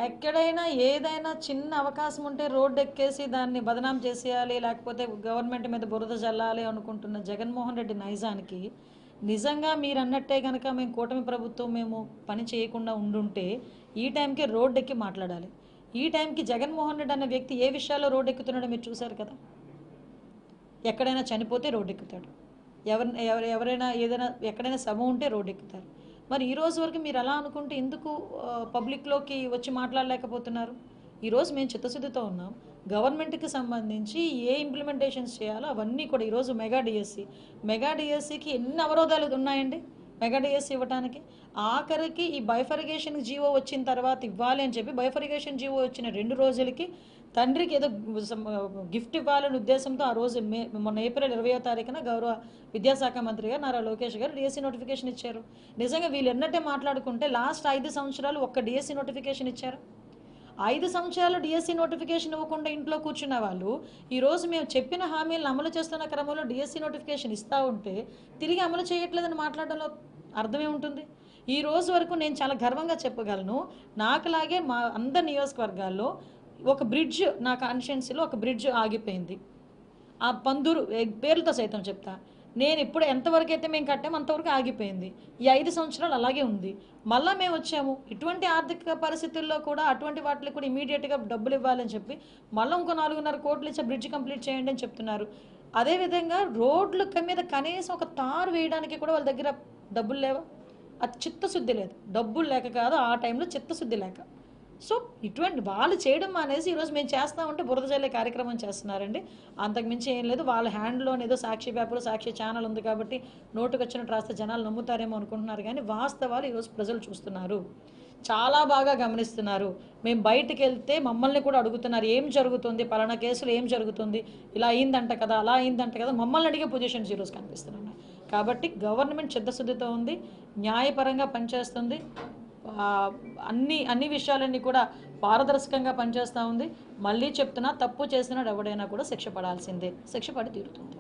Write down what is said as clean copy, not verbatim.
ఎక్కడైనా ఏదైనా చిన్న అవకాశం ఉంటే రోడ్డు ఎక్కేసి దాన్ని బదనాం చేసేయాలి, లేకపోతే గవర్నమెంట్ మీద బురద జల్లాలి అనుకుంటున్న జగన్మోహన్ రెడ్డి నైజానికి నిజంగా మీరు అన్నట్టే కనుక మేము కూటమి ప్రభుత్వం మేము పని చేయకుండా ఉండుంటే ఈ టైంకే రోడ్డు ఎక్కి మాట్లాడాలి. ఈ టైంకి జగన్మోహన్ రెడ్డి అన్న వ్యక్తి ఏ విషయాల్లో రోడ్డు ఎక్కుతున్నాడో మీరు చూశారు కదా. ఎక్కడైనా చనిపోతే రోడ్డు ఎక్కుతాడు, ఎవరైనా ఏదైనా ఎక్కడైనా శవం ఉంటే రోడ్డు ఎక్కుతారు. మరి ఈ రోజు వరకు మీరు అలా అనుకుంటే ఎందుకు పబ్లిక్లోకి వచ్చి మాట్లాడలేకపోతున్నారు? ఈరోజు మేము చిత్తశుద్ధితో ఉన్నాం. గవర్నమెంట్కి సంబంధించి ఏ ఇంప్లిమెంటేషన్స్ చేయాలో అవన్నీ కూడా ఈరోజు మెగా డిఎస్సికి ఎన్ని అవరోధాలు ఉన్నాయండి. మెగా డిఎస్సి ఇవ్వడానికి ఆఖరికి ఈ బైఫర్గేషన్ జీవో వచ్చిన తర్వాత ఇవ్వాలి అని చెప్పి బైఫర్గేషన్ జీవో వచ్చిన 2 రోజులకి తండ్రికి ఏదో గిఫ్ట్ ఇవ్వాలనే ఉద్దేశంతో ఆ రోజు మొన్న ఏప్రిల్ 20వ తారీఖున గౌరవ విద్యాశాఖ మంత్రి గారు నారా లోకేష్ గారు డిఎస్సి నోటిఫికేషన్ ఇచ్చారు. నిజంగా వీళ్ళు ఎన్నట్టే మాట్లాడుకుంటే లాస్ట్ 5 సంవత్సరాలు ఒక్క డిఎస్సి నోటిఫికేషన్ ఇచ్చారు. 5 సంవత్సరాలు డిఎస్సి నోటిఫికేషన్ ఇవ్వకుండా ఇంట్లో కూర్చున్న వాళ్ళు ఈరోజు మేము చెప్పిన హామీలను అమలు చేస్తున్న క్రమంలో డిఎస్సి నోటిఫికేషన్ ఇస్తూ ఉంటే తిరిగి అమలు చేయట్లేదని మాట్లాడడంలో అర్థమే ఉంటుంది. ఈ రోజు వరకు నేను చాలా గర్వంగా చెప్పగలను, నాకులాగే మా అందరి నియోజకవర్గాల్లో ఒక బ్రిడ్జ్, నా కాన్స్టిట్యున్సీలో ఒక బ్రిడ్జ్ ఆగిపోయింది. ఆ పందూరు పేర్లతో సైతం చెప్తా. నేను ఇప్పుడు ఎంతవరకు అయితే మేము కట్టాము అంతవరకు ఆగిపోయింది. ఈ 5 సంవత్సరాలు అలాగే ఉంది. మళ్ళీ మేము వచ్చాము, ఇటువంటి ఆర్థిక పరిస్థితుల్లో కూడా అటువంటి వాటికి కూడా ఇమీడియట్గా డబ్బులు ఇవ్వాలని చెప్పి మళ్ళీ ఇంకో 4.5 కోట్లు ఇచ్చే బ్రిడ్జ్ కంప్లీట్ చేయండి అని చెప్తున్నారు. అదేవిధంగా రోడ్ల మీద కనీసం ఒక తారు వేయడానికి కూడా వాళ్ళ దగ్గర డబ్బులు లేవా? అది చిత్తశుద్ధి లేదు, డబ్బులు లేక కాదు, ఆ టైంలో చిత్తశుద్ధి లేక. సో ఇటువంటి వాళ్ళు చేయడం అనేసి ఈరోజు మేము చేస్తామంటే బురద జల్లే కార్యక్రమం చేస్తున్నారండి. అంతకుమించి ఏం లేదు. వాళ్ళ హ్యాండ్లోనే ఏదో సాక్షి పేపర్, సాక్షి ఛానల్ ఉంది కాబట్టి నోటుకు వచ్చినట్టు రాస్తే జనాలు నమ్ముతారేమో అనుకుంటున్నారు, కానీ వాస్తవాలు ఈరోజు ప్రజలు చూస్తున్నారు, చాలా బాగా గమనిస్తున్నారు. మేము బయటికి వెళ్తే మమ్మల్ని కూడా అడుగుతున్నారు, ఏం జరుగుతుంది, పలానా కేసులు ఏం జరుగుతుంది, ఇలా అయిందంట కదా, అలా అయిందంట కదా, మమ్మల్ని అడిగే పొజిషన్స్ ఈరోజు కనిపిస్తున్నాయి. కాబట్టి గవర్నమెంట్ చిత్తశుద్ధితో ఉంది, న్యాయపరంగా పనిచేస్తుంది, అన్ని విషయాలన్నీ కూడా పారదర్శకంగా పనిచేస్తూ ఉంది. మళ్ళీ చెప్తున్నా, తప్పు చేసినాడు ఎవడైనా కూడా శిక్ష పడాల్సిందే, శిక్ష పడి తీరుతుంది.